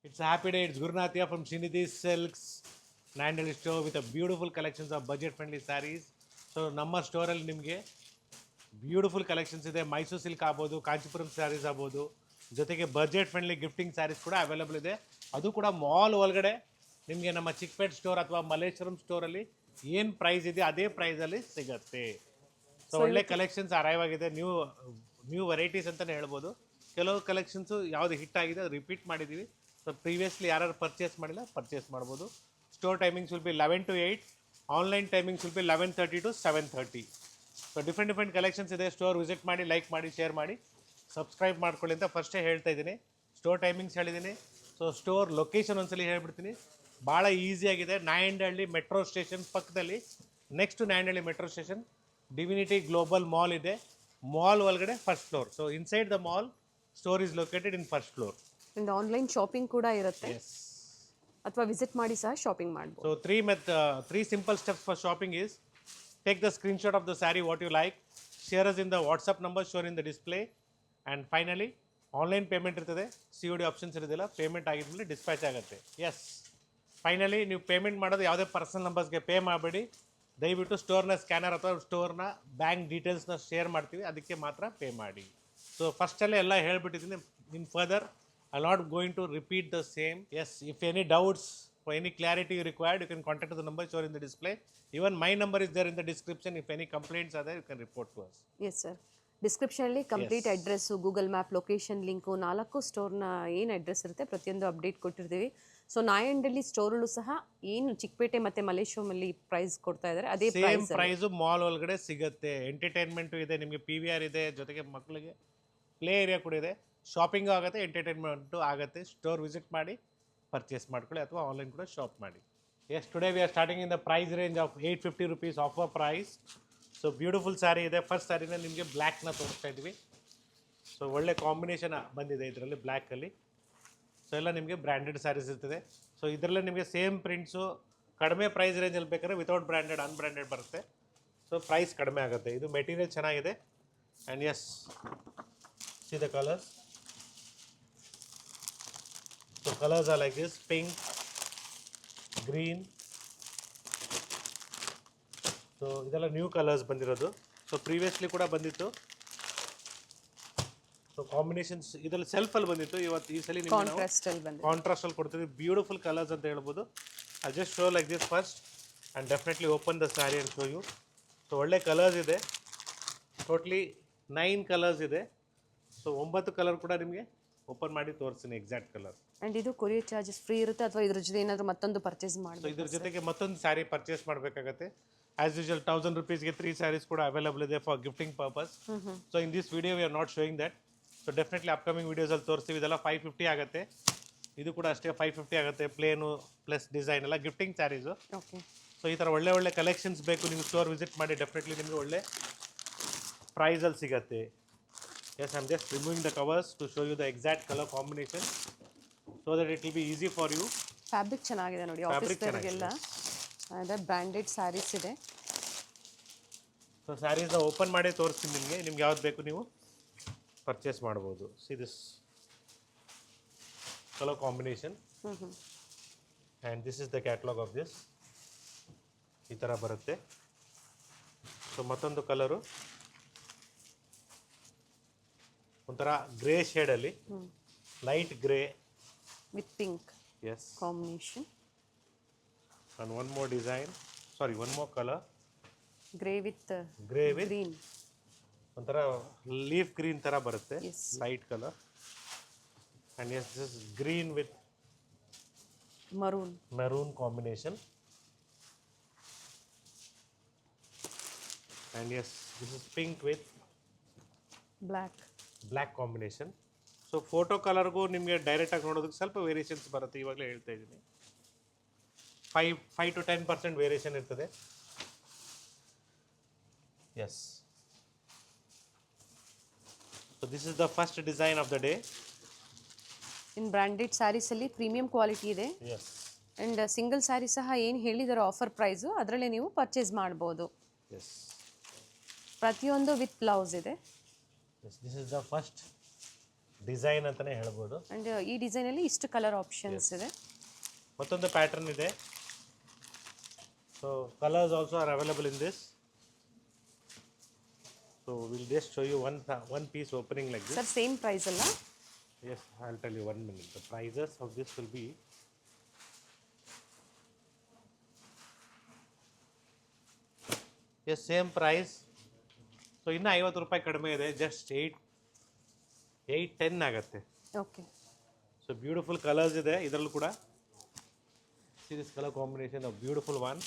It's a happy day. It's Gurnathia from Srinidhi Silks, Nandali store with a beautiful collections of budget-friendly sarees. So ನಮ್ಮ ಸ್ಟೋರಲ್ಲಿ ನಿಮಗೆ beautiful collections ಇದೆ. Mysuru silk ಆಗ್ಬೋದು, ಕಾಂಚೀಪುರಂ ಸ್ಯಾರೀಸ್ ಆಗ್ಬೋದು, ಜೊತೆಗೆ budget friendly gifting saris ಕೂಡ available ಇದೆ. ಅದು ಕೂಡ ಮಾಲ್ ಒಳಗಡೆ ನಿಮಗೆ ನಮ್ಮ ಚಿಕ್ಕಪೇಟ್ ಸ್ಟೋರ್ ಅಥವಾ ಮಲ್ಲೇಶ್ವರಂ ಸ್ಟೋರಲ್ಲಿ ಏನು ಪ್ರೈಸ್ ಇದೆ ಅದೇ ಪ್ರೈಸಲ್ಲಿ ಸಿಗುತ್ತೆ. ಸೊ ಒಳ್ಳೆ ಕಲೆಕ್ಷನ್ಸ್ ಅರೈವ್ ಆಗಿದೆ. ನ್ಯೂ ವೆರೈಟೀಸ್ ಅಂತಲೇ ಹೇಳ್ಬೋದು. ಕೆಲವು ಕಲೆಕ್ಷನ್ಸು ಯಾವುದು ಹಿಟ್ ಆಗಿದೆ ಅದು ರಿಪೀಟ್ ಮಾಡಿದ್ದೀವಿ. ಸೊ ಪ್ರೀವಿಯಸ್ಲಿ ಯಾರು ಪರ್ಚೇಸ್ ಮಾಡಿಲ್ಲ ಪರ್ಚೇಸ್ ಮಾಡ್ಬೋದು. Store timings will be 11 to 8. Online timings will be 11:30 to 7:30. So different collections ಇದೆ. ಸ್ಟೋರ್ ವಿಸಿಟ್ ಮಾಡಿ, ಲೈಕ್ ಮಾಡಿ, ಶೇರ್ ಮಾಡಿ, ಸಬ್ಸ್ಕ್ರೈಬ್ ಮಾಡ್ಕೊಳ್ಳಿ ಅಂತ ಫಸ್ಟೇ ಹೇಳ್ತಾ ಇದ್ದೀನಿ. ಸ್ಟೋರ್ ಟೈಮಿಂಗ್ಸ್ ಹೇಳಿದ್ದೀನಿ. ಸೊ ಸ್ಟೋರ್ ಲೊಕೇಶನ್ ಒಂದ್ಸಲಿ ಹೇಳ್ಬಿಡ್ತೀನಿ. ಭಾಳ ಈಸಿಯಾಗಿದೆ. ನಾಯಂಡಹಳ್ಳಿ ಮೆಟ್ರೋ ಸ್ಟೇಷನ್ ಪಕ್ಕದಲ್ಲಿ, next Nayandahalli metro station divinity global mall ಇದೆ. ಮಾಲ್ ಒಳಗಡೆ first floor. So inside the mall store is located in first floor. And online shopping ಕೂಡ ಇರುತ್ತೆ, ಅಥವಾ ವಿಸಿಟ್ ಮಾಡಿ ಸಹ ಶಾಪಿಂಗ್ ಮಾಡ್ಬೋದು. So three simple steps for shopping is: take the screenshot of the saree what you like, share us in the WhatsApp number shown in the display, and finally online payment ಇರ್ತದೆ. COD options ಇರೋದಿಲ್ಲ. Payment ಆಗಿದ್ಮೇಲೆ dispatch ಆಗುತ್ತೆ. S, finally ನೀವು payment ಮಾಡೋದು ಯಾವುದೇ personal ನಂಬರ್ಸ್ಗೆ pay ಮಾಡಬೇಡಿ. ದಯವಿಟ್ಟು ಸ್ಟೋರ್ನ scanner ಅಥವಾ ಸ್ಟೋರ್ನ bank ಡೀಟೇಲ್ಸ್ನ share ಮಾಡ್ತೀವಿ, ಅದಕ್ಕೆ ಮಾತ್ರ ಪೇ ಮಾಡಿ. ಸೊ ಫಸ್ಟಲ್ಲೇ ಎಲ್ಲ ಹೇಳ್ಬಿಟ್ಟಿದ್ದೀನಿ. In further I not going to repeat the same. Yes, if any doubts or any clarity you required, you can contact the number shown in the display. Even my number is there in the description. If any complaints are there, you can report to us. Yes sir, ಡಿಸ್ಕ್ರಿಪ್ಷನಲ್ಲಿ complete address, Google map location link, 4 ಸ್ಟೋರ್ನ ಏನು address ಇರುತ್ತೆ ಪ್ರತಿಯೊಂದು update ಕೊಟ್ಟಿರ್ತೀವಿ. So Nayandahalli ಸ್ಟೋರಲ್ಲೂ ಸಹ ಏನು ಚಿಕ್ಕಪೇಟೆ ಮತ್ತು ಮಲ್ಲೇಶ್ವರಮಲ್ಲಿ price ಕೊಡ್ತಾ ಇದ್ದಾರೆ ಅದೇ ಸೇಮ್ ಪ್ರೈಸು ಮಾಲ್ ಒಳಗಡೆ ಸಿಗುತ್ತೆ. ಎಂಟರ್ಟೈನ್ಮೆಂಟು ಇದೆ, ನಿಮಗೆ PVR ಇದೆ, ಜೊತೆಗೆ ಮಕ್ಕಳಿಗೆ ಪ್ಲೇ ಏರಿಯಾ ಕೂಡ ಇದೆ. ಶಾಪಿಂಗು ಆಗುತ್ತೆ, ಎಂಟರ್ಟೈನ್ಮೆಂಟು ಆಗುತ್ತೆ. ಸ್ಟೋರ್ ವಿಸಿಟ್ ಮಾಡಿ ಪರ್ಚೇಸ್ ಮಾಡ್ಕೊಳ್ಳಿ, ಅಥವಾ ಆನ್ಲೈನ್ ಕೂಡ ಶಾಪ್ ಮಾಡಿ. Yes, today we are starting in the price range of 850 rupees offer price. So beautiful sari ಇದೆ. ಫಸ್ಟ್ ಸ್ಯಾರಿನ ನಿಮಗೆ ಬ್ಲ್ಯಾಕ್ನ ತೋರಿಸ್ತಾ ಇದ್ವಿ. ಸೊ ಒಳ್ಳೆ ಕಾಂಬಿನೇಷನ್ ಬಂದಿದೆ ಇದರಲ್ಲಿ ಬ್ಲ್ಯಾಕಲ್ಲಿ. ಸೊ ಎಲ್ಲ ನಿಮಗೆ ಬ್ರ್ಯಾಂಡೆಡ್ ಸ್ಯಾರೀಸ್ ಇರ್ತದೆ. ಸೊ ಇದರಲ್ಲೇ ನಿಮಗೆ ಸೇಮ್ ಪ್ರಿಂಟ್ಸು ಕಡಿಮೆ ಪ್ರೈಸ್ ರೇಂಜಲ್ಲಿ ಬೇಕಾದ್ರೆ ವಿತೌಟ್ ಬ್ರ್ಯಾಂಡೆಡ್, ಅನ್ಬ್ರ್ಯಾಂಡೆಡ್ ಬರುತ್ತೆ. ಸೊ ಪ್ರೈಸ್ ಕಡಿಮೆ ಆಗುತ್ತೆ. ಇದು ಮೆಟೀರಿಯಲ್ ಚೆನ್ನಾಗಿದೆ. And yes, see the colours. So colors are like this: pink, green. So ಇದೆಲ್ಲ ನ್ಯೂ ಕಲರ್ಸ್ ಬಂದಿರೋದು. ಸೊ ಪ್ರೀವಿಯಸ್ಲಿ ಕೂಡ ಬಂದಿತ್ತು. ಸೊ ಕಾಂಬಿನೇಷನ್ಸ್ ಇದರಲ್ಲಿ ಸೆಲ್ಫಲ್ಲಿ ಬಂದಿತ್ತು. ಈ ಸಲ ನಿಮಗೆ ಕಾಂಟ್ರಾಸ್ಟಲ್ಲಿ ಕೊಡ್ತೀವಿ. ಬ್ಯೂಟಿಫುಲ್ ಕಲರ್ಸ್ ಅಂತ ಹೇಳ್ಬೋದು. I just show like this first and definitely open the sari and show you. So ಒಳ್ಳೆ ಕಲರ್ಸ್ ಇದೆ. ಟೋಟ್ಲಿ 9 ಕಲರ್ಸ್ ಇದೆ. ಸೊ 9 ಕಲರ್ ಕೂಡ ನಿಮಗೆ ಓಪನ್ ಮಾಡಿ ತೋರಿಸ್ತೀನಿ ಎಕ್ಸಾಕ್ಟ್ ಕಲರ್. ಆ್ಯಂಡ್ ಇದು ಕೊರಿಯರ್ ಚಾರ್ಜಸ್ ಫ್ರೀ ಇರುತ್ತೆ, ಅಥವಾ ಇದ್ರ ಜೊತೆ ಏನಾದರೂ ಮತ್ತೊಂದು ಪರ್ಚೇಸ್ ಮಾಡಬೇಕು? ಇದ್ರ ಜೊತೆಗೆ ಮತ್ತೊಂದು ಸ್ಯಾರಿ ಪರ್ಚೇಸ್ ಮಾಡಬೇಕಾಗತ್ತೆ. ಆಸ್ ಯೂಶುವಲ್ 1000 rupeesಗೆ 3 ಸ್ಯಾರೀಸ್ ಕೂಡ ಅವೈಲೇಬಲ್ ಇದೆ for gifting purpose. So in this video we are not showing that. So definitely upcoming ವೀಡಿಯೋಸಲ್ಲಿ ತೋರಿಸ್ತೀವಿ. ಇದೆಲ್ಲ 550 ಆಗುತ್ತೆ. ಇದು ಕೂಡ ಅಷ್ಟೇ 550 ಆಗುತ್ತೆ. ಪ್ಲೇನು ಪ್ಲಸ್ ಡಿಸೈನ್ ಎಲ್ಲ ಗಿಫ್ಟಿಂಗ್ ಸ್ಯಾರೀಸು. ಓಕೆ. ಸೊ ಈ ಥರ ಒಳ್ಳೆ ಕಲೆಕ್ಷನ್ಸ್ ಬೇಕು, ನೀವು ಸ್ಟೋರ್ ವಿಸಿಟ್ ಮಾಡಿ. ಡೆಫಿನೆಟ್ಲಿ ನಿಮಗೆ ಒಳ್ಳೆ ಪ್ರೈಸಲ್ಲಿ ಸಿಗುತ್ತೆ. Yes, I'm just removing the covers to show you the exact color combination so that it will be easy for you. Fabric ಚೆನ್ನಾಗಿದೆ ನೋಡಿ, ಆಫೀಸ್ದವರಿಗೆಲ್ಲ ಅದೇ ಬ್ರ್ಯಾಂಡೆಡ್ ಸ್ಯಾರೀಸ್ ಇದೆ. ಸೊ ಸ್ಯಾರೀಸ್ನ ಓಪನ್ ಮಾಡಿ ತೋರಿಸ್ತೀನಿ ನಿಮ್ಗೆ ಯಾವ್ದು ಬೇಕು ನೀವು ಪರ್ಚೇಸ್ ಮಾಡ್ಬೋದು. See this colour combination and this is the catalogue of this. ಈ ಥರ ಬರುತ್ತೆ. ಸೊ ಮತ್ತೊಂದು ಕಲರು ಒಂಥರ ಗ್ರೇ ಶೇಡಲ್ಲಿ, light grey with pink as combination. and one more design, one more color, grey with green. ಒಂಥರ leaf green ಥರ ಬರುತ್ತೆ, Yes. Light colour. And yes, this is green with maroon combination. And yes, this is pink with black combination. So photo ಕಲರ್ಗೂ ನಿಮಗೆ ಡೈರೆಕ್ಟಾಗಿ ನೋಡೋದಕ್ಕೆ ಸ್ವಲ್ಪ variations ಬರುತ್ತೆ. ಇವಾಗಲೇ ಹೇಳ್ತಾ ಇದ್ದೀನಿ, 5 to 10% ವೇರಿಯೇಷನ್ ಇರ್ತದೆ. Yes, so this is the first design of the day. In branded ಸ್ಯಾರೀಸಲ್ಲಿ ಪ್ರೀಮಿಯಂ ಕ್ವಾಲಿಟಿ ಇದೆ. ಎಸ್, ಆ್ಯಂಡ್ ಸಿಂಗಲ್ ಸ್ಯಾರಿ ಸಹ ಏನು ಹೇಳಿದಾರೋ ಆಫರ್ ಪ್ರೈಸು ಅದರಲ್ಲೇ ನೀವು ಪರ್ಚೇಸ್ ಮಾಡ್ಬೋದು. ಎಸ್, ಪ್ರತಿಯೊಂದು ವಿತ್ ಬ್ಲೌಸ್ ಇದೆ. Yes, this is the first design ಅಂತಲೇ ಹೇಳ್ಬೋದು. ಆ್ಯಂಡ್ ಈ ಡಿಸೈನಲ್ಲಿ ಇಷ್ಟು ಕಲರ್ ಆಪ್ಷನ್ಸ್ ಇದೆ. ಮತ್ತೊಂದು ಪ್ಯಾಟರ್ನ್ ಇದೆ. So colours also are available in this. So will just show you one piece opening like this. Sir same price ಅಲ್ಲ? Yes, I'll tell you 1 minute. The prices of this will be yes, same price. So ಇನ್ನು 50 ರೂಪಾಯಿ ಕಡಿಮೆ ಇದೆ, just 810 ಆಗುತ್ತೆ. Okay. So beautiful colours ಇದೆ ಇದರಲ್ಲೂ ಕೂಡ. See this color combination, a beautiful one.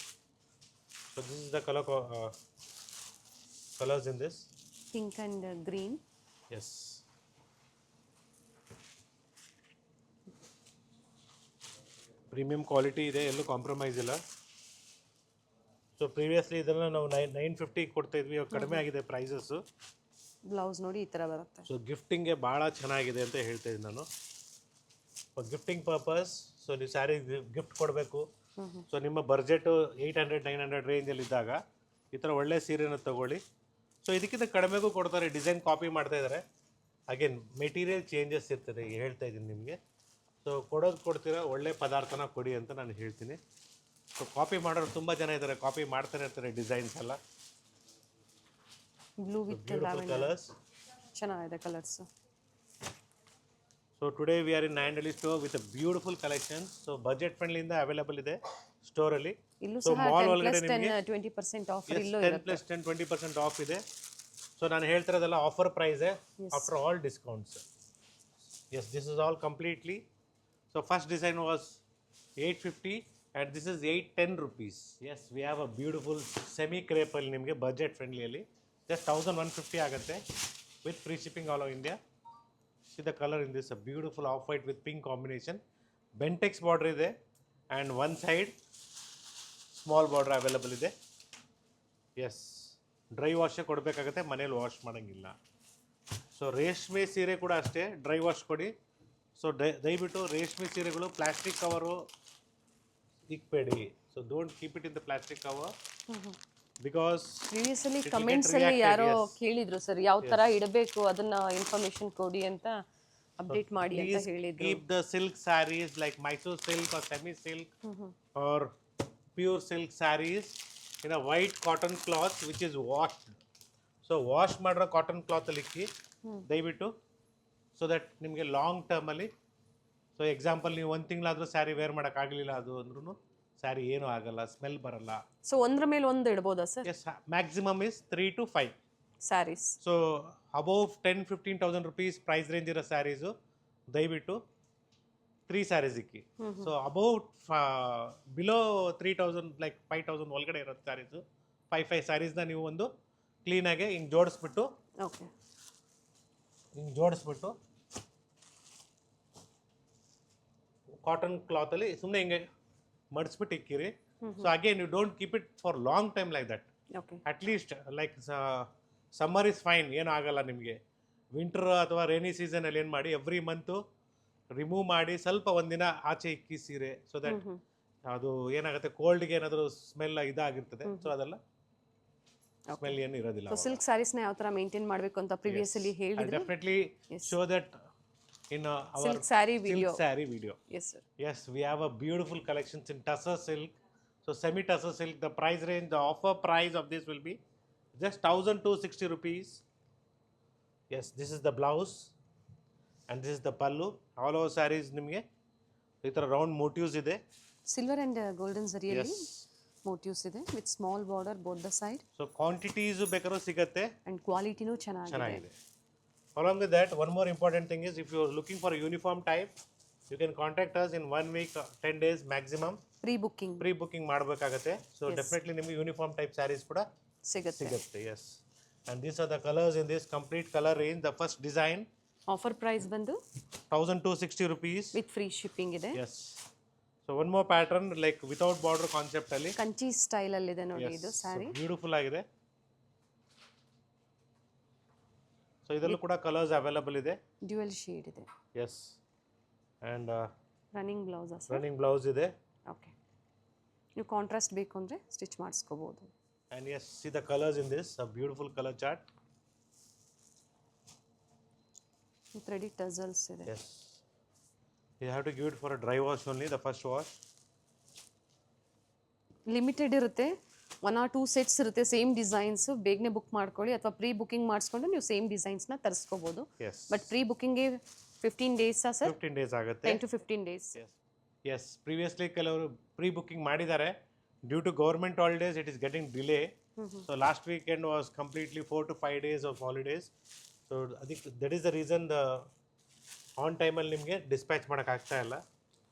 So this is the colors in this. Pink and green. Yes. Premium quality ಇದೆ, ಎಲ್ಲೂ ಕಾಂಪ್ರಮೈಸ್ ಇಲ್ಲ. ಸೊ ಪ್ರೀವಿಯಸ್ಲಿ ಇದನ್ನು ನಾವು 950 ಕೊಡ್ತಾ ಇದ್ವಿ, ಇವಾಗ ಕಡಿಮೆ ಆಗಿದೆ ಪ್ರೈಸಸ್ಸು. ಬ್ಲೌಸ್ ನೋಡಿ ಈ ಥರ ಬರುತ್ತೆ. ಸೊ ಗಿಫ್ಟಿಂಗ್ಗೆ ಭಾಳ ಚೆನ್ನಾಗಿದೆ ಅಂತ ಹೇಳ್ತಾ ಇದ್ದೀನಿ ನಾನು. Gifting purpose. ಸೊ ನೀವು ಸ್ಯಾರಿ ಗಿಫ್ಟ್ ಕೊಡಬೇಕು, ಸೊ ನಿಮ್ಮ ಬಡ್ಜೆಟು 800-900 ರೇಂಜಲ್ಲಿದ್ದಾಗ ಈ ಥರ ಒಳ್ಳೆ ಸೀರೆನ ತೊಗೊಳ್ಳಿ. ಸೊ ಇದಕ್ಕಿಂತ ಕಡಿಮೆಗೂ ಕೊಡ್ತಾರೆ, ಡಿಸೈನ್ ಕಾಪಿ ಮಾಡ್ತಾ ಇದ್ದಾರೆ. ಅಗೇನ್ ಮೆಟೀರಿಯಲ್ ಚೇಂಜಸ್ ಇರ್ತದೆ, ಹೇಳ್ತಾ ಇದ್ದೀನಿ ನಿಮಗೆ. ಸೊ ಕೊಡ್ತೀರಾ, ಒಳ್ಳೆ ಪದಾರ್ಥನ ಕೊಡಿ ಅಂತ ನಾನು ಹೇಳ್ತೀನಿ. ಸೊ ಕಾಪಿ ಮಾಡೋರು ತುಂಬ ಜನ ಇದ್ದಾರೆ, ಕಾಪಿ ಮಾಡ್ತಾನೆ ಇರ್ತಾರೆ ಡಿಸೈನ್ಸ್ ಎಲ್ಲ. ಬ್ಲೂ ವಿತ್ ಕಲರ್ಸ್ ಚೆನ್ನಾಗಿದೆ colours. So today we are in Nayandahalli store with beautiful collection. So budget ಫ್ರೆಂಡ್ಲಿಂದ ಅವೈಲೇಬಲ್ ಇದೆ ಸ್ಟೋರಲ್ಲಿ. ಇಲ್ಲೂ ಸೊ ಸಹ ಮಾಲ್ 10 ಒಳಗಡೆ + 10 ನಿಮಗೆ 20% ಆಫರ್ ಇಲ್ಲೂ 10+10 20% ಆಫ್ ಇದೆ. ಸೊ ನಾನು ಹೇಳ್ತಿರೋದೆಲ್ಲ ಆಫರ್ ಪ್ರೈಸೇ after all discounts. Yes, this is all completely. So first design was 850 and this is 810 rupees. Yes, we have a beautiful semi crepe ಅಲ್ಲಿ ನಿಮಗೆ ಬಜೆಟ್ ಫ್ರೆಂಡ್ಲಿಯಲ್ಲಿ just 1150 ಆಗುತ್ತೆ with free shipping all over India. See the color in this, a beautiful off white with pink combination. Bentex border ಇದೆ and one side small border available ಇದೆ. Yes, dry ವಾಶೇ ಕೊಡಬೇಕಾಗುತ್ತೆ, ಮನೇಲಿ wash ಮಾಡೋಂಗಿಲ್ಲ. So ರೇಷ್ಮೆ ಸೀರೆ ಕೂಡ ಅಷ್ಟೇ, ಡ್ರೈ ವಾಶ್ ಕೊಡಿ. ಸೊ ದಯವಿಟ್ಟು ರೇಷ್ಮೆ ಸೀರೆಗಳು ಪ್ಲಾಸ್ಟಿಕ್ ಕವರು ಇಕ್ಬೇಡಿ. So don't keep it in the plastic cover because previously comments ಅಲ್ಲಿ ಯಾರೋ ಕೇಳಿದ್ರು ಸರ್ ಯಾವ ತರ ಇಡಬೇಕು ಅದನ್ನ ಇನ್ಫಾರ್ಮೇಶನ್ ಕೊಡಿ ಅಂತ ಅಪ್ಡೇಟ್ ಮಾಡಿ ಅಂತ ಹೇಳಿದ್ರು. Keep the silk saris like Mysore silk or semi silk or pure silk saris in a white cotton cloth which is washed. So wash ಮಾಡಿರೋ ಕಾಟನ್ ಕ್ಲಾತಲ್ಲಿ ಇಕ್ಕಿ ದಯವಿಟ್ಟು. ಸೊ ದಟ್ ನಿಮಗೆ ಲಾಂಗ್ ಟರ್ಮಲ್ಲಿ, ಸೊ ಎಕ್ಸಾಂಪಲ್ ನೀವು 1 ತಿಂಗಳಾದರೂ ಸ್ಯಾರಿ ವೇರ್ ಮಾಡೋಕ್ಕಾಗಲಿಲ್ಲ ಅದು ಅಂದ್ರೂ ಸ್ಯಾರಿ ಏನೂ ಆಗಲ್ಲ, ಸ್ಮೆಲ್ ಬರಲ್ಲ. ಸೊ ಒಂದ್ರ ಮೇಲೆ ಒಂದು ಇಡ್ಬೋದಾ sir? Yes, maximum is 3 to 5 saris. So above 10,000-15,000 rupees price range ಇರೋ ಸ್ಯಾರೀಸು ದಯವಿಟ್ಟು 3 ಸ್ಯಾರೀಸ್ ಇಕ್ಕಿ. ಸೊ ಅಬೌವ್ ಬಿಲೋ 3,000 ಲೈಕ್ 5,000 ಒಳಗಡೆ ಇರೋ ಸ್ಯಾರೀಸು 5 ಸ್ಯಾರೀಸ್ನ ನೀವು ಒಂದು ಕ್ಲೀನಾಗೆ ಹಿಂಗೆ ಜೋಡಿಸ್ಬಿಟ್ಟು ಕಾಟನ್ ಕ್ಲಾತಲ್ಲಿ ಸುಮ್ಮನೆ ಹಿಂಗೆ ಮಡಿಸ್ಬಿಟ್ಟು ಇಕ್ಕಿರಿ. So again you don't keep it for long time like that. At least like summer is fine, ಏನೂ ಆಗಲ್ಲ ನಿಮಗೆ. ವಿಂಟರ್ ಅಥವಾ ರೇನಿ ಸೀಸನಲ್ಲಿ ಏನು ಮಾಡಿ, ಎವ್ರಿ ಮಂತು ರಿಮೂವ್ ಮಾಡಿ ಸ್ವಲ್ಪ ಒಂದಿನ ಆಚೆ ಇಕ್ಕಿ ಸೀರೆ. ಸೊ ದಟ್ ಅದು ಏನಾಗುತ್ತೆ, ಕೋಲ್ಡ್ಗೆ ಏನಾದರೂ ಸ್ಮೆಲ್ ಇದಾಗಿರ್ತದೆ. ಸೊ ಅದೆಲ್ಲ ಸ್ಮೆಲ್ ಏನು ಇರೋದಿಲ್ಲ. ಸಿಲ್ಕ್ ಸ್ಯಾರೀಸ್ನ ಯಾವ ಥರ ಮೇಂಟೈನ್ ಮಾಡಬೇಕು ಅಂತ ಪ್ರಿವಿಯಸ್ಲಿ ಹೇಳಿದ್ರು. Definitely show that in our silk saree video. Yes sir. Yes, we have a beautiful collections in tussar silk. So semi tussar silk, the price range, the offer price of this will be just 1,260 rupees. Yes, this is the blouse and this is the pallu. All over sarees ನಿಮಗೆ ಈ ಥರ round motives ಇದೆ. Silver and golden ಜರಿಯಲ್ಲಿ motives ಇದೆ with small border both the side. So quantities ಬೇಕಾದ್ರೂ ಸಿಗುತ್ತೆ and ಕ್ವಾಲಿಟಿನೂ ಚೆನ್ನಾಗಿದೆ. Along with that, one more important thing is if you are looking for a uniform type, you can contact us in 1 week, 10 days maximum. Pre-booking ಮಾಡಬೇಕಾಗುತ್ತೆ. So definitely ನಿಮಗೆ uniform type saris ಕೂಡ ಸಿಗುತ್ತೆ. Yes. And these are the colors in this complete color range. The first design. Offer price ಬಂದು 1,260 rupees. With free shipping ಇದೆ. Yes. So one more pattern like without border concept ಅಲ್ಲಿ. Kanchi style ಅಲ್ಲಿ ಇದೆ ನೋಡಿ ಇದು sari. Beautiful ಆಗಿದೆ. So ಇದರಲ್ಲೂ ಕೂಡ ಕಲರ್ಸ್ ಅವೈಲಬಲ್ ಇದೆ. ಡ್ಯುಯಲ್ ಶೇಡ್ ಇದೆ. Yes, and running blouse running blouse ಇದೆ. ಓಕೆ, ನೀವು ಕಾಂಟ್ರಾಸ್ಟ್ ಬೇಕು ಅಂದರೆ ಸ್ಟಿಚ್ ಮಾಡಿಸ್ಕೋಬೋದು. And yes, see the colours in this, a beautiful colour chart. With ready tassels ಇದೆ. Yes. You have to give it for a dry wash only, the first wash. Limited ಇರುತ್ತೆ, 1 or 2 sets ಇರುತ್ತೆ same designs. ಬೇಗನೆ book ಮಾಡ್ಕೊಳ್ಳಿ ಅಥವಾ pre booking ಮಾಡಿಸ್ಕೊಂಡು ನೀವು same ಡಿಸೈನ್ಸ್ನ ತರಿಸ್ಕೋಬೋದು. Yes. ಬಟ್ ಪ್ರೀ ಬುಕಿಂಗ್ಗೆ 15 ಡೇಸಾ ಸರ್? 15 days ಆಗುತ್ತೆ. 10 to 15 ಡೇಸ್. Yes. Previously ಕೆಲವರು ಪ್ರೀ ಬುಕಿಂಗ್ ಮಾಡಿದ್ದಾರೆ. Due to government holidays, it is getting delay. So last weekend was completely 4 to 5 days of holidays. So I think that is the reason the on time ಅಲ್ಲಿ ನಿಮಗೆ dispatch ಮಾಡಕ್ ಆಗ್ತಾ ಇಲ್ಲ.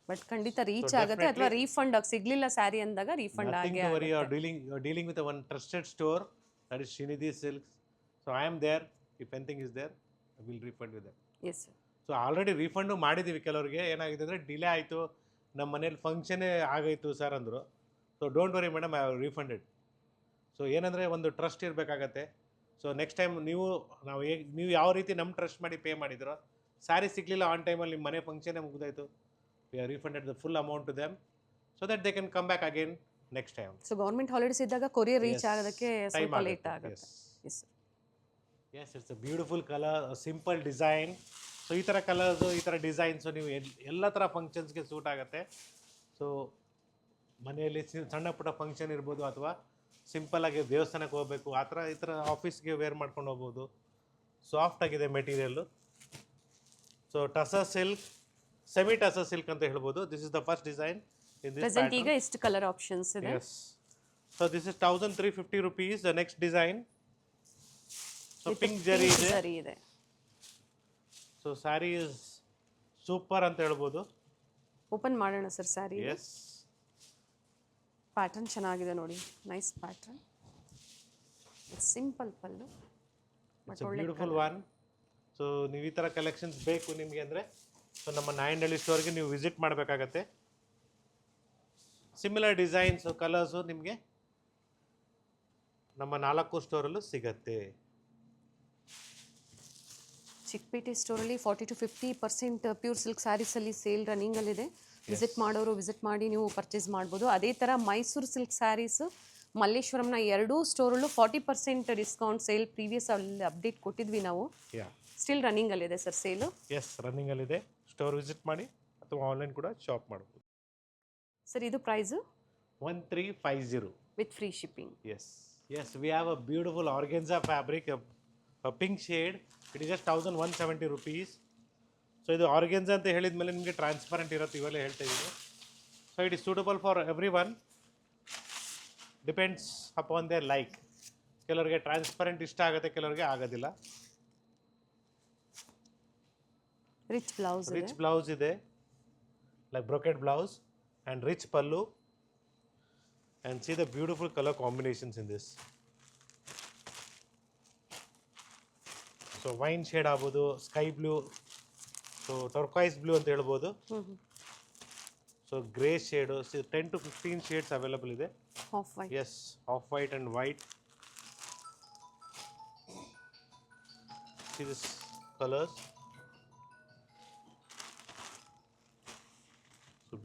But ಖಂಡಿತ ರೀಚ್ ಆಗುತ್ತೆ ಅಥವಾ ರೀಫಂಡ್ ಸಿಗ್ಲಿಲ್ಲ ಸ್ಯಾರಿ ಅಂದಾಗ ರೀಫಂಡ್ Nothing ಆಗಿ to worry. You're dealing with a one trusted store, that is Srinidhi Silks. So I am there. If anything is there, I will refund you that. Yes sir. So already refund ಮಾಡಿದ್ದೀವಿ. ಕೆಲವರಿಗೆ ಏನಾಗಿದೆ ಅಂದರೆ delay ಆಯಿತು, ನಮ್ಮ ಮನೇಲಿ ಫಂಕ್ಷನೇ ಆಗೋಯ್ತು sir ಅಂದರು. So don't worry madam, I have refunded. So ಏನಂದರೆ ಒಂದು ಟ್ರಸ್ಟ್ ಇರಬೇಕಾಗತ್ತೆ. ಸೊ ನೆಕ್ಸ್ಟ್ ಟೈಮ್ ನೀವು ಯಾವ ರೀತಿ ನಮ್ಮ ಟ್ರಸ್ಟ್ ಮಾಡಿ ಪೇ ಮಾಡಿದ್ರೋ, ಸ್ಯಾರಿ ಸಿಗಲಿಲ್ಲ ಆನ್ ಟೈಮಲ್ಲಿ, ನಿಮ್ಮ ಮನೆ ಫಂಕ್ಷನೇ ಮುಗಿದಾಯಿತು, we are refunded the full amount to them so that they can come back again next time. So government holidays ಇದ್ದಾಗ ಕೊರಿಯರ್ ರೀಚ್ ಆಗೋದಕ್ಕೆ ಸ್ವಲ್ಪ ಲೇಟ್ ಆಗುತ್ತೆ. Yes sir. Yes, it's a beautiful colour, simple design. So ಈ ಥರ colours, ಈ ಥರ designs ನೀವು ಎಲ್ಲ ಥರ ಫಂಕ್ಷನ್ಸ್ಗೆ ಸೂಟ್ ಆಗುತ್ತೆ. ಸೊ ಮನೆಯಲ್ಲಿ ಸಣ್ಣ ಪುಟ್ಟ ಫಂಕ್ಷನ್ ಇರ್ಬೋದು, ಅಥವಾ ಸಿಂಪಲ್ಲಾಗಿ ದೇವಸ್ಥಾನಕ್ಕೆ ಹೋಗಬೇಕು, ಆ ಥರ ಈ ಥರ ಆಫೀಸ್ಗೆ ವೇರ್ ಮಾಡ್ಕೊಂಡು ಹೋಗ್ಬೋದು. ಸಾಫ್ಟ್ ಆಗಿದೆ material. So tussar silk, semi tussar silk ಅಂತ ಹೇಳ್ಬೋದು. This is the first design in this present ಈಗ ಎಷ್ಟು ಕಲರ್ ಆಪ್ಷನ್ಸ್ ಇದೆ? Yes. So this is 1350 rupees. The next design. So pink zari ಇದೆ. ಸರಿ ಇದೆ. So saree is super ಅಂತ ಹೇಳ್ಬೋದು. ಓಪನ್ ಮಾಡೋಣ ಸರ್ ಸ್ಯಾರಿ. Yes. ಪ್ಯಾಟರ್ನ್ ಚೆನ್ನಾಗಿದೆ ನೋಡಿ, nice pattern. Simple pallu. It's a beautiful one. So ನೀವು ಈ ಥರ ಕಲೆಕ್ಷನ್ಸ್ ಬೇಕು ನಿಮಗೆ ಅಂದರೆ, ಸೊ ನಮ್ಮ ನಾಯಂಡಹಳ್ಳಿ ಸ್ಟೋರ್ಗೆ ನೀವು ವಿಸಿಟ್ ಮಾಡಬೇಕಾಗತ್ತೆ. ಸಿಮಿಲರ್ ಡಿಸೈನ್ಸು, ಕಲರ್ಸು ನಿಮಗೆ ನಮ್ಮ 4 ಸ್ಟೋರಲ್ಲೂ ಸಿಗತ್ತೆ. ಚಿಕ್ಕಪೇಟೆ ಸ್ಟೋರಲ್ಲಿ 40 to 50% ಪ್ಯೂರ್ ಸಿಲ್ಕ್ ಸ್ಯಾರೀಸಲ್ಲಿ ಸೇಲ್ ರನ್ನಿಂಗಲ್ಲಿದೆ. ವಿಸಿಟ್ ಮಾಡೋರು ವಿಸಿಟ್ ಮಾಡಿ ನೀವು ಪರ್ಚೇಸ್ ಮಾಡ್ಬೋದು. ಅದೇ ಥರ ಮೈಸೂರು ಸಿಲ್ಕ್ ಸ್ಯಾರೀಸು ಮಲ್ಲೇಶ್ವರಂನ 2 ಸ್ಟೋರಲ್ಲೂ 40% ಡಿಸ್ಕೌಂಟ್ ಸೇಲ್ ಪ್ರೀವಿಯಸ್ ಅಲ್ಲಿ ಅಪ್ಡೇಟ್ ಕೊಟ್ಟಿದ್ವಿ ನಾವು. ಸ್ಟಿಲ್ ರನ್ನಿಂಗಲ್ಲಿದೆ ಸರ್ ಸೇಲು. ಎಸ್, ರನ್ನಿಂಗಲ್ಲಿದೆ. ಸ್ಟೋರ್ ವಿಸಿಟ್ ಮಾಡಿ ಅಥವಾ ಆನ್ಲೈನ್ ಕೂಡ ಶಾಪ್ ಮಾಡ್ಬೋದು. ಸರ್ ಇದು price 1350 with free shipping. Yes, we have a beautiful organza fabric, a pink shade. It is just 1170 rupees. So ಇದು ಆರ್ಗೆನ್ಸಾ ಅಂತ ಹೇಳಿದ ಮೇಲೆ ನಿಮಗೆ ಟ್ರಾನ್ಸ್ಪರೆಂಟ್ ಇರುತ್ತೆ, ಇವೆಲ್ಲ ಹೇಳ್ತಾ ಇದ್ದೀನಿ. So it is suitable for every one, depends upon there like. ಕೆಲವರಿಗೆ ಟ್ರಾನ್ಸ್ಪರೆಂಟ್ ಇಷ್ಟ ಆಗುತ್ತೆ, ಕೆಲವರಿಗೆ ಆಗೋದಿಲ್ಲ. ರಿಚ್ ಬ್ಲೌಸ್ ಇದೆ, like brocade blouse and rich pallu. And see the beautiful color combinations in this. So wine shade ಆಗ್ಬೋದು, sky blue, so turquoise blue ಅಂತ ಹೇಳ್ಬೋದು. So grey shade 10 to 15 shades available ಇದೆ. Off white. Yes, off white and white. See this colors.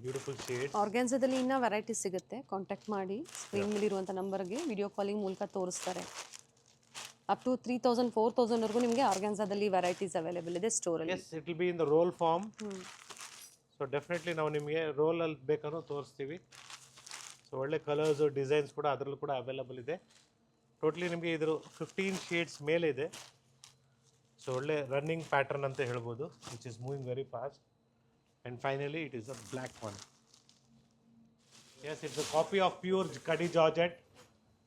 Beautiful shades. ಆರ್ಗ್ಯಾನ್ಸಾದಲ್ಲಿ ಇನ್ನೂ variety ಸಿಗುತ್ತೆ, contact ಮಾಡಿ. Screen ಮೇಲೆ ಇರುವಂಥ ನಂಬರ್ಗೆ ವಿಡಿಯೋ ಕಾಲಿಂಗ್ ಮೂಲಕ ತೋರಿಸ್ತಾರೆ. ಅಪ್ ಟು 3000-4000 ವರೆಗೂ ನಿಮಗೆ ಆರ್ಗ್ಯಾನ್ಸಾದಲ್ಲಿ ವೆರೈಟೀಸ್ ಅವೈಲೇಬಲ್ ಇದೆ ಸ್ಟೋರಲ್ಲಿ. Yes, it will be in the roll form. So definitely ನಾವು ನಿಮಗೆ ರೋಲಲ್ಲಿ ಬೇಕಾದ್ರೂ ತೋರಿಸ್ತೀವಿ. ಸೊ ಒಳ್ಳೆ ಕಲರ್ಸು, ಡಿಸೈನ್ಸ್ ಕೂಡ ಅದರಲ್ಲೂ ಕೂಡ ಅವೈಲಬಲ್ ಇದೆ. ಟೋಟಲಿ ನಿಮಗೆ ಇದ್ರ 15 ಶೇಡ್ಸ್ ಮೇಲೆ ಇದೆ. ಸೊ ಒಳ್ಳೆ ರನ್ನಿಂಗ್ ಪ್ಯಾಟರ್ನ್ ಅಂತ ಹೇಳ್ಬೋದು, which is moving very fast. And finally it is a black one. Yes, it's a copy of pure Kadi Georgette.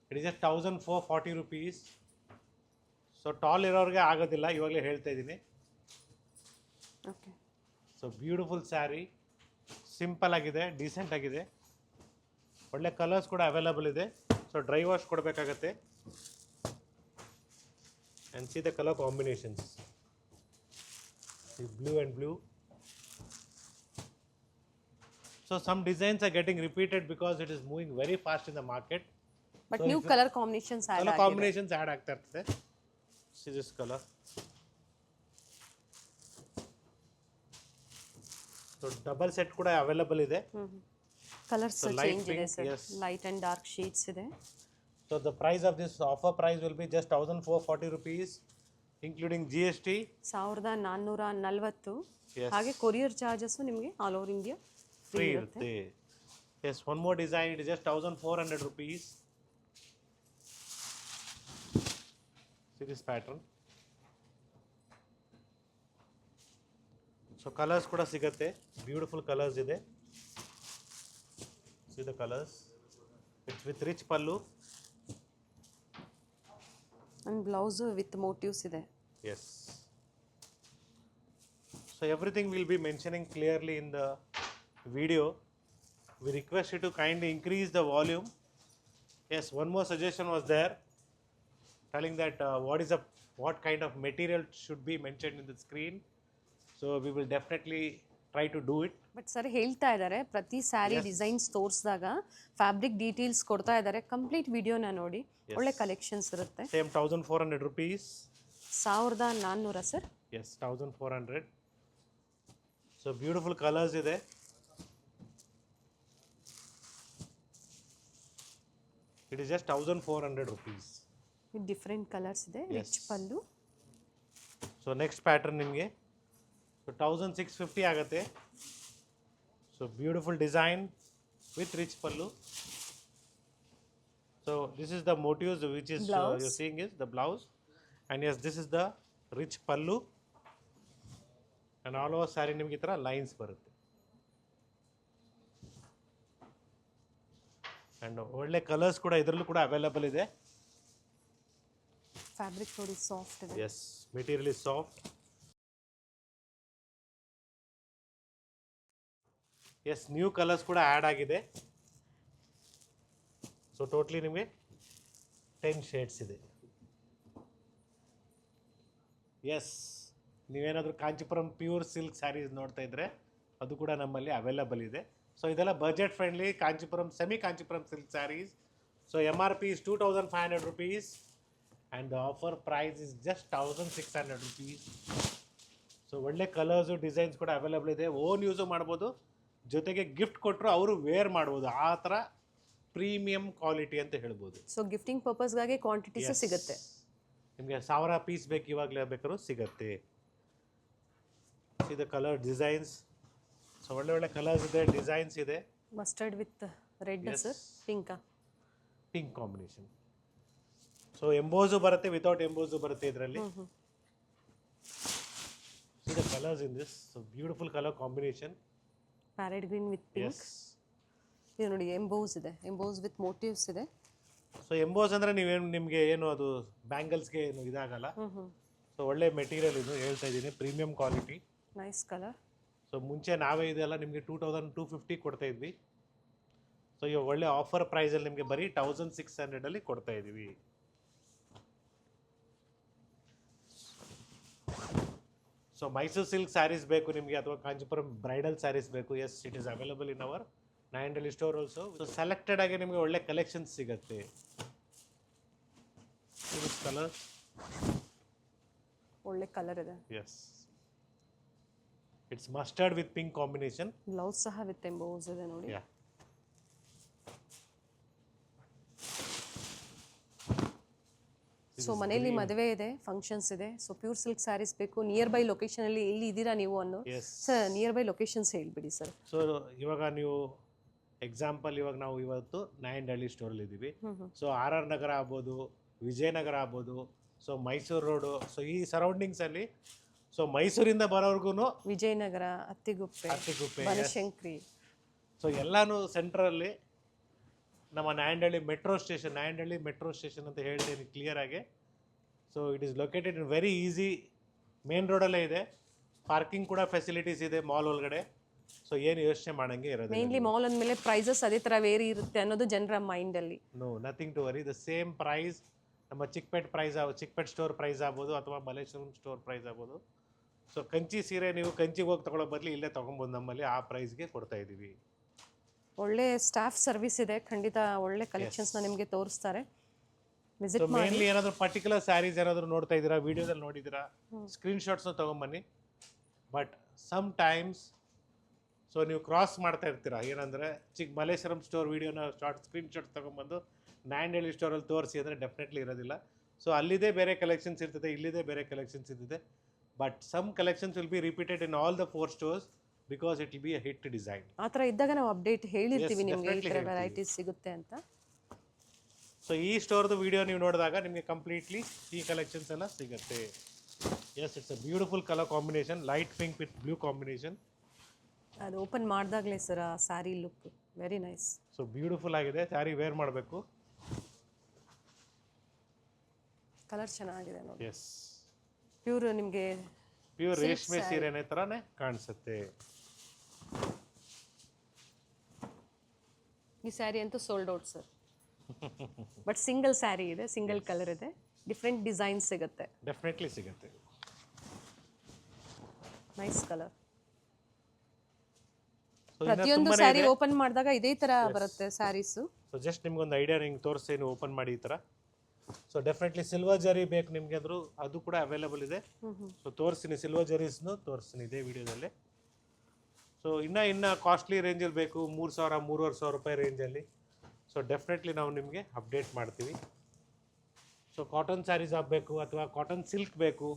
It is just 1440 rupees. So tall ಇರೋರಿಗೆ ಆಗೋದಿಲ್ಲ, ಇವಾಗಲೇ ಹೇಳ್ತಾ ಇದ್ದೀನಿ. Okay. So beautiful sari, simple ಆಗಿದೆ, decent ಆಗಿದೆ. ಒಳ್ಳೆ colours ಕೂಡ available ಇದೆ. ಸೊ ಡ್ರೈ ವಾಶ್ ಕೊಡಬೇಕಾಗತ್ತೆ. And C the colour combinations. Blue and blue. So some designs are getting repeated because it is moving very fast in the market. But new colour combinations add colour combinations add ಆಗ್ತಾ ಇರ್ತದೆ. See this color. So double set ಕೂಡ available ಇದೆ. Colours change ಇದೆ sir, light and dark shades ಇದೆ. So the price of this offer price will be just 1440 rupees. Including GST. 1440. Yes. ಹಾಗೆ courier charges ನಿಮಗೆ all over India free Free ಇರುತ್ತೆ. irutte. Yes, one more design. It is just 1,400 rupees. See this pattern. So colors kuda sigutte. Beautiful colors ide. See the colors. It's with rich pallu. And blouse with motives ಇದೆ. Yes. So everything will be mentioning clearly in the video. We request you to kindly increase the volume. Yes, one more suggestion was there, telling that what kind of material should be mentioned in the screen. So we will definitely try to do it. But sir ಹೇಳ್ತಾ ಇದ್ದಾರೆ ಪ್ರತಿ sari designs ತೋರಿಸಿದಾಗ fabric details ಕೊಡ್ತಾ ಇದ್ದಾರೆ. Complete ವಿಡಿಯೋನ ನೋಡಿ, ಒಳ್ಳೆ collections ಇರುತ್ತೆ. Same 1,400 rupees. 1400 sir? Yes, 1,400. So beautiful colors ಇದೆ. It is just 1,400 rupees. With different colours ಇದೆ, rich pallu. So next pattern ನಿಮಗೆ ಸೊ 1,650 ಆಗುತ್ತೆ. So beautiful design with rich pallu. So this is the motifs which is you seeing is the blouse, and yes this is the rich pallu, and all over sari ನಿಮ್ಗೆ ಈ ಥರ lines ಬರುತ್ತೆ. And ಒಳ್ಳೆ colours ಕೂಡ ಇದರಲ್ಲೂ ಕೂಡ ಅವೈಲಬಲ್ ಇದೆ. ಫ್ಯಾಬ್ರಿಕ್ ನೋಡಿ ಸಾಫ್ಟ್ ಇದೆ. Yes, material is soft. Yes, new colours ಕೂಡ ಆ್ಯಡ್ ಆಗಿದೆ. ಸೊ ಟೋಟ್ಲಿ ನಿಮಗೆ 10 ಶೇಡ್ಸ್ ಇದೆ. ಎಸ್, ನೀವೇನಾದರೂ ಕಾಂಚೀಪುರಂ ಪ್ಯೂರ್ ಸಿಲ್ಕ್ ಸ್ಯಾರೀಸ್ ನೋಡ್ತಾ ಇದ್ರೆ ಅದು ಕೂಡ ನಮ್ಮಲ್ಲಿ ಅವೈಲಬಲ್ ಇದೆ. ಸೊ ಇದೆಲ್ಲ budget friendly Kanchipuram Kanchipuram silk saris. So MRP is 2,500 rupees and the offer price is just 1,600 rupees. So ಒಳ್ಳೆ ಕಲರ್ಸು ಡಿಸೈನ್ಸ್ ಕೂಡ ಅವೈಲಬಲ್ ಇದೆ. ಓನ್ ಯೂಸು ಮಾಡ್ಬೋದು, ಜೊತೆಗೆ ಗಿಫ್ಟ್ ಕೊಟ್ಟರು ಅವರು ವೇರ್ ಮಾಡ್ಬೋದು. ಆ ಥರ ಪ್ರೀಮಿಯಂ ಕ್ವಾಲಿಟಿ ಅಂತ ಹೇಳ್ಬೋದು. ಸೊ ಗಿಫ್ಟಿಂಗ್ ಪರ್ಪಸ್ಗಾಗಿ ಕ್ವಾಂಟಿಟೀಸು ಸಿಗುತ್ತೆ. ನಿಮಗೆ 1000 ಪೀಸ್ ಬೇಕು, ಇವಾಗಲೇ ಬೇಕಾದ್ರೂ ಸಿಗುತ್ತೆ. ಇದು ಕಲರ್ ಡಿಸೈನ್ಸ್. ಸೊ ಒಳ್ಳೆ ಒಳ್ಳೆ ಕಲರ್ಸ್ ಇದೆ, ಡಿಸೈನ್ಸ್ ಇದೆ. ಮಸ್ಟರ್ಡ್ ವಿತ್ ರೆಡ್ ಸರ್, ಪಿಂಕಾ? Pink combination. ಸೊ ಎಂಬೋಸು ಬರುತ್ತೆ, ವಿತೌಟ್ ಎಂಬೋಸು ಬರುತ್ತೆ ಇದರಲ್ಲಿ. See the colors in this. So beautiful color combination. Parrot green with pink. ಇದು ನೋಡಿ ಎಂಬೋಸ್ ಇದೆ, ಎಂಬೋಸ್ ವಿತ್ ಮೋಟಿವ್ಸ್ ಇದೆ. ಸೊ ಎಂಬೋಸ್ ಅಂದರೆ ನೀವೇನು ನಿಮಗೆ ಏನು ಅದು ಬ್ಯಾಂಗಲ್ಸ್ಗೆ ಏನು ಇದಾಗಲ್ಲ. ಸೊ ಒಳ್ಳೆ ಮೆಟೀರಿಯಲ್ ಇದು, ಹೇಳ್ತಾ ಇದ್ದೀನಿ, premium quality. Nice colour. So ಮುಂಚೆ ನಾವೇ ಇದೆಲ್ಲ ನಿಮಗೆ 2,250 ಕೊಡ್ತಾ ಇದ್ವಿ. ಸೊ ಇವಾಗ ಒಳ್ಳೆ ಆಫರ್ ಪ್ರೈಸಲ್ಲಿ ನಿಮಗೆ ಬರೀ 1,600 ಕೊಡ್ತಾ ಇದ್ದೀವಿ. ಸೊ ಮೈಸೂರು ಸಿಲ್ಕ್ ಸ್ಯಾರೀಸ್ ಬೇಕು ನಿಮಗೆ, ಅಥವಾ ಕಾಂಚೀಪುರಂ ಬ್ರೈಡಲ್ ಸ್ಯಾರೀಸ್ ಬೇಕು, yes it is available in our Nayandahalli store also. So selected ಆಗಿ ನಿಮಗೆ ಒಳ್ಳೆ ಕಲೆಕ್ಷನ್ಸ್ ಸಿಗುತ್ತೆ. ಕಲರ್ ಒಳ್ಳೆ ಕಲರ್ ಇದೆ. Yes, it's mustard with pink combination. Blouse ಸಹ ವಿತ್ ಎಂಬೋಸ್ ಇದೆ ನೋಡಿ. ಸೊ ಮನೆಯಲ್ಲಿ ಮದುವೆ ಇದೆ, ಫಂಕ್ಷನ್ಸ್ ಇದೆ, ಸೊ ಪ್ಯೂರ್ ಸಿಲ್ಕ್ ಸ್ಯಾರೀಸ್ ಬೇಕು. ನಿಯರ್ ಬೈ ಲೊಕೇಶನ್ ಅಲ್ಲಿ ಎಲ್ಲಿ ಇದ್ದೀರಾ ನೀವು ಅನ್ನೋ ಸರ್ ನಿಯರ್ ಬೈ ಲೊಕೇಶನ್ಸ್ ಹೇಳ್ಬಿಡಿ ಸರ್. ಸೊ ಇವಾಗ ನೀವು ಎಕ್ಸಾಂಪಲ್, ಇವಾಗ ನಾವು ಇವತ್ತು ನಾಯಂಡಳ್ಳಿ ಸ್ಟೋರಲ್ಲಿ ಇದ್ದೀವಿ. ಸೊ RR ನಗರ ಆಗ್ಬೋದು, ವಿಜಯನಗರ ಆಗ್ಬೋದು, ಸೊ ಮೈಸೂರು ರೋಡು, ಸೊ ಈ ಸರೌಂಡಿಂಗ್ಸಲ್ಲಿ, ಸೊ ಮೈಸೂರಿಂದ ಬರೋರ್ಗು ವಿಜಯನಗರ, ಅತ್ತಿಗುಪ್ಪೆ, ಬನಶಂಕರಿ, ಸೊ ಎಲ್ಲಾನು ಸೆಂಟ್ರಲ್ಲಿ ನಮ್ಮ ನಾಯಂಡಳ್ಳಿ ಮೆಟ್ರೋ ಸ್ಟೇಷನ್ ಅಂತ ಹೇಳ್ತೀನಿ ಕ್ಲಿಯರ್ ಆಗಿ. So it is located in very easy, main ರೋಡಲ್ಲೇ ಇದೆ. ಪಾರ್ಕಿಂಗ್ ಕೂಡ ಫೆಸಿಲಿಟೀಸ್ ಇದೆ ಮಾಲ್ ಒಳಗಡೆ. ಸೊ ಏನು ಯೋಚನೆ ಮಾಡಂಗೆ ಇರೋದು. ಮೇನ್ಲಿ ಮಾಲ್ ಅಂದಮೇಲೆ ಪ್ರೈಸಸ್ ಅದೇ ಥರ ವೇರಿ ಇರುತ್ತೆ ಅನ್ನೋದು ಜನರ ಮೈಂಡಲ್ಲಿ. No, nothing to worry, the same price. ನಮ್ಮ ಚಿಕ್ಕಪೇಟ್ ಸ್ಟೋರ್ ಪ್ರೈಸ್ ಆಗ್ಬೋದು, ಅಥವಾ ಮಲ್ಲೇಶ್ವರಂ ಸ್ಟೋರ್ ಪ್ರೈಸ್ ಆಗ್ಬೋದು. ಸೊ ಕಂಚಿ ಸೀರೆ ನೀವು ಕಂಚಿಗೆ ಹೋಗಿ ತೊಗೊಳ್ಳೋ ಬದಲು ಇಲ್ಲೇ ತೊಗೊಬೋದು, ನಮ್ಮಲ್ಲಿ ಆ ಪ್ರೈಸ್ಗೆ ಕೊಡ್ತಾ ಇದ್ದೀವಿ. ಒಳ್ಳೆ ಸ್ಟಾಫ್ ಸರ್ವಿಸ್ ಇದೆ, ಖಂಡಿತ ಒಳ್ಳೆ ಕಲೆಕ್ಷನ್ಸ್ನ ನಿಮಗೆ ತೋರಿಸ್ತಾರೆ. ವಿಸಿಟ್ ಮಾಡಿ. ಮೇನ್ಲಿ ಏನಾದರೂ ಪರ್ಟಿಕ್ಯುಲರ್ ಸ್ಯಾರೀಸ್ ಏನಾದರೂ ನೋಡ್ತಾ ಇದ್ದೀರಾ, ವಿಡಿಯೋದಲ್ಲಿ ನೋಡಿದ್ದೀರಾ, ಸ್ಕ್ರೀನ್ಶಾಟ್ಸ್ನ ತೊಗೊಂಬನ್ನಿ. ಬಟ್ ಸಮ್ ಟೈಮ್ಸ್ ಸೊ ನೀವು ಕ್ರಾಸ್ ಮಾಡ್ತಾ ಇರ್ತೀರಾ, ಏನಂದರೆ ಮಲ್ಲೇಶ್ವರಂ ಸ್ಟೋರ್ ವೀಡಿಯೋನ ಸ್ಕ್ರೀನ್ಶಾಟ್ಸ್ ತೊಗೊಂಬಂದು ನಾಯಂಡಳ್ಳಿ ಸ್ಟೋರಲ್ಲಿ ತೋರಿಸಿ ಅಂದರೆ ಡೆಫಿನೆಟ್ಲಿ ಇರೋದಿಲ್ಲ. ಸೊ ಅಲ್ಲಿದೆ ಬೇರೆ ಕಲೆಕ್ಷನ್ಸ್ ಇರ್ತದೆ, ಇಲ್ಲಿದೆ ಬೇರೆ ಕಲೆಕ್ಷನ್ಸ್ ಇರ್ತದೆ. But some collections will be repeated in all the 4 stores because it will be a hit design. ಆ ಥರ ಇದ್ದಾಗ ನಾವು ಅಪ್ಡೇಟ್ ಹೇಳಿರ್ತೀವಿ Yes, ನಿಮಗೆ ಈ definitely ಥರ ಹೇಳ್ತೀವಿ. ವೆರೈಟೀಸ್ ಸಿಗುತ್ತೆ ಅಂತ. ಸೊ ಈ ಸ್ಟೋರ್ದು ವಿಡಿಯೋ ನೀವು ನೋಡಿದಾಗ ನಿಮಗೆ ಕಂಪ್ಲೀಟ್ಲಿ ಈ ಕಲೆಕ್ಷನ್ಸ್ ಎಲ್ಲ ಸಿಗುತ್ತೆ. Yes, it's a beautiful colour combination, light pink with blue combination. ಅದು ಓಪನ್ ಮಾಡಿದಾಗಲೇ ಸರ್ ಆ sari look very nice. So beautiful ಆಗಿದೆ, ಸ್ಯಾರಿ ವೇರ್ ಮಾಡಬೇಕು. ಕಲರ್ ಚೆನ್ನಾಗಿದೆ ನೋಡಿ. ಎಸ್, ಪ್ಯೂರ್ ನಿಮಗೆ ಪ್ಯೂರ್ ರೇಷ್ಮೆ ಸೀರೆನೆ ಥರನೇ ಕಾಣಿಸುತ್ತೆ. ಈ ಸ್ಯಾರಿ ಅಂತೂ sold out sir. But single sari ಇದೆ, ಸಿಂಗಲ್ ಕಲರ್ ಇದೆ, ಡಿಫ್ರೆಂಟ್ ಡಿಸೈನ್ ಸಿಗುತ್ತೆ. ಡೆಫಿನೆಟ್ಲಿ ಸಿಗುತ್ತೆ. Nice colour. ಸೊ ಪ್ರತಿಯೊಂದು ಸ್ಯಾರಿ ಓಪನ್ ಮಾಡಿದಾಗ ಇದೇ ತರ ಬರುತ್ತೆ ಸ್ಯಾರೀಸು. ಸೊ ಜಸ್ಟ್ ನಿಮ್ಗೊಂದು ಐಡಿಯಾ ನಿಮ್ಗೆ ತೋರಿಸ್ತೀನಿ, ಓಪನ್ ಮಾಡಿ ಈ ಥರ. ಸೊ ಡೆಫಿನೆಟ್ಲಿ ಸಿಲ್ವರ್ ಜರಿ ಬೇಕು ನಿಮಗೆ ಅಂದರೂ ಅದು ಕೂಡ ಅವೈಲೇಬಲ್ ಇದೆ. ಸೊ ತೋರಿಸ್ತೀನಿ, ಸಿಲ್ವರ್ ಜರೀಸ್ನು ತೋರಿಸ್ತೀನಿ ಇದೇ ವಿಡಿಯೋದಲ್ಲಿ. ಸೊ ಇನ್ನು ಕಾಸ್ಟ್ಲಿ ರೇಂಜಲ್ಲಿ ಬೇಕು, 3,000 3,500 ರೂಪಾಯಿ ರೇಂಜಲ್ಲಿ. ಸೊ ಡೆಫಿನೆಟ್ಲಿ ನಾವು ನಿಮಗೆ ಅಪ್ಡೇಟ್ ಮಾಡ್ತೀವಿ. ಸೊ ಕಾಟನ್ ಸ್ಯಾರೀಸ್ ಆಗಬೇಕು ಅಥವಾ ಕಾಟನ್ ಸಿಲ್ಕ್ ಬೇಕು,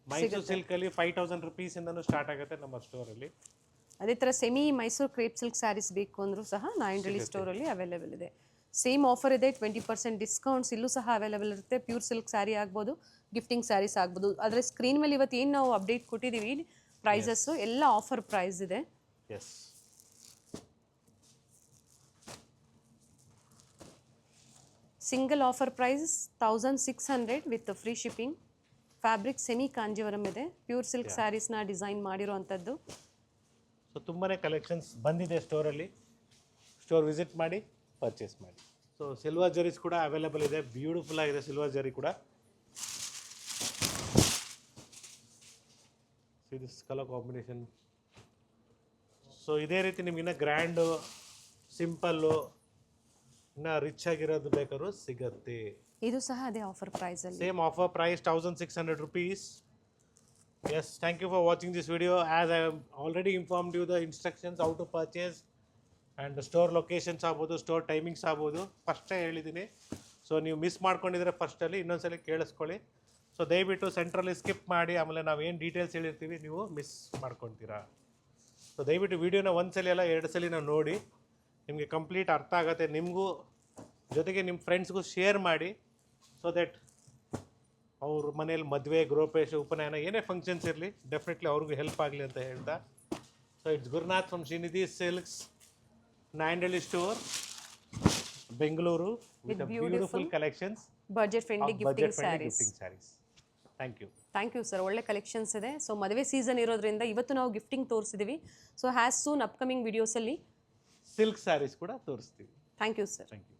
ಮೈಸೂರು ಸಿಲ್ಕಲ್ಲಿ 5,000 ರುಪೀಸಿಂದನೂ ಸ್ಟಾರ್ಟ್ ಆಗುತ್ತೆ ನಮ್ಮ ಸ್ಟೋರಲ್ಲಿ. ಅದೇ ಥರ semi Mysuru crepe silk saris ಬೇಕು ಅಂದರೂ ಸಹ ನಾಯಂಡಳ್ಳಿ ಸ್ಟೋರಲ್ಲಿ ಅವೈಲೇಬಲ್ ಇದೆ. ಸೇಮ್ ಆಫರ್ ಇದೆ, 20% ಡಿಸ್ಕೌಂಟ್ಸ್ ಇಲ್ಲೂ ಸಹ ಅವೈಲೇಬಲ್ ಇರುತ್ತೆ. ಪ್ಯೂರ್ ಸಿಲ್ಕ್ ಸ್ಯಾರಿ ಆಗ್ಬೋದು, ಗಿಫ್ಟಿಂಗ್ ಸ್ಯಾರೀಸ್ ಆಗ್ಬೋದು. ಆದರೆ ಸ್ಕ್ರೀನ್ ಮೇಲೆ ಇವತ್ತು ಏನು ನಾವು ಅಪ್ಡೇಟ್ ಕೊಟ್ಟಿದ್ದೀವಿ ಪ್ರೈಸಸ್ಸು ಎಲ್ಲ ಆಫರ್ ಪ್ರೈಸ್ ಇದೆ. Yes, single offer price 1600 with free shipping. Fabric semi Kanjeevaram ಇದೆ, ಪ್ಯೂರ್ ಸಿಲ್ಕ್ ಸ್ಯಾರೀಸ್ನ ಡಿಸೈನ್ ಮಾಡಿರೋ ಅಂಥದ್ದು. ಸೊ ತುಂಬಾ ಕಲೆಕ್ಷನ್ಸ್ ಬಂದಿದೆ ಸ್ಟೋರಲ್ಲಿ. ಸ್ಟೋರ್ ವಿಸಿಟ್ ಮಾಡಿ, ಪರ್ಚೇಸ್ ಮಾಡಿ. ಸೊ ಸಿಲ್ವರ್ ಜರೀಸ್ ಕೂಡ ಅವೈಲೇಬಲ್ ಇದೆ, ಬ್ಯೂಟಿಫುಲ್ ಆಗಿದೆ ಸಿಲ್ವರ್ ಜರಿ ಕೂಡ. This colour combination. ಸೊ ಇದೇ ರೀತಿ ನಿಮ್ಗೆ ಇನ್ನೂ ಗ್ರ್ಯಾಂಡು, ಸಿಂಪಲ್ಲು, ಇನ್ನು ರಿಚ್ ಆಗಿರೋದು ಬೇಕಾದ್ರೂ ಸಿಗುತ್ತೆ. ಇದು ಸಹ ಅದೇ ಆಫರ್ ಪ್ರೈಸಲ್ಲಿ. Same offer price 1600 rupees. Yes, thank you for watching this video. As I have already informed you the instructions how to purchase and the store locations ಆಗ್ಬೋದು, ಸ್ಟೋರ್ ಟೈಮಿಂಗ್ಸ್ ಆಗ್ಬೋದು, ಫಸ್ಟೇ ಹೇಳಿದ್ದೀನಿ. ಸೊ ನೀವು ಮಿಸ್ ಮಾಡ್ಕೊಂಡಿದ್ರೆ ಫಸ್ಟಲ್ಲಿ ಇನ್ನೊಂದ್ಸಲಿ ಕೇಳಿಸ್ಕೊಳ್ಳಿ. So ದಯವಿಟ್ಟು ಸೆಂಟ್ರಲ್ಲಿ skip ಮಾಡಿ, ಆಮೇಲೆ ನಾವು ಏನು ಡೀಟೇಲ್ಸ್ ಹೇಳಿರ್ತೀವಿ ನೀವು ಮಿಸ್ ಮಾಡ್ಕೊತೀರಾ. ಸೊ ದಯವಿಟ್ಟು ವೀಡಿಯೋನ ಒಂದ್ಸಲಿ ಅಲ್ಲ 2 ಸಲ ನಾವು ನೋಡಿ, ನಿಮಗೆ ಕಂಪ್ಲೀಟ್ ಅರ್ಥ ಆಗುತ್ತೆ. ನಿಮಗೂ ಜೊತೆಗೆ ನಿಮ್ಮ ಫ್ರೆಂಡ್ಸ್ಗೂ ಶೇರ್ ಮಾಡಿ, ಸೊ ದಟ್ ಅವ್ರ ಮನೇಲಿ ಮದುವೆ, ಗೃಹಪ್ರವೇಶ, ಉಪನಯನ ಏನೇ ಫಂಕ್ಷನ್ಸ್ ಇರಲಿ ಡೆಫಿನೆಟ್ಲಿ ಅವ್ರಿಗೂ ಹೆಲ್ಪ್ ಆಗಲಿ ಅಂತ ಹೇಳ್ತಾ. So it's Gurunath from Srinidhi silks, Nayandahalli store, Bengaluru, with beautiful collections, budget friendly gifting saris. Thank you sir. ಒಳ್ಳೆ ಕಲೆಕ್ಷನ್ಸ್ ಇದೆ. ಸೊ ಮದುವೆ ಸೀಸನ್ ಇರೋದ್ರಿಂದ ಇವತ್ತು ನಾವು ಗಿಫ್ಟಿಂಗ್ ತೋರಿಸಿದ್ದೀವಿ. ಸೊ ಹ್ಯಾಸ್ ಸೂನ್ ಅಪ್ಕಮಿಂಗ್ ವಿಡಿಯೋಸಲ್ಲಿ ಸಿಲ್ಕ್ ಸ್ಯಾರೀಸ್ ಕೂಡ ತೋರಿಸ್ತೀವಿ. Thank you sir. Thank you.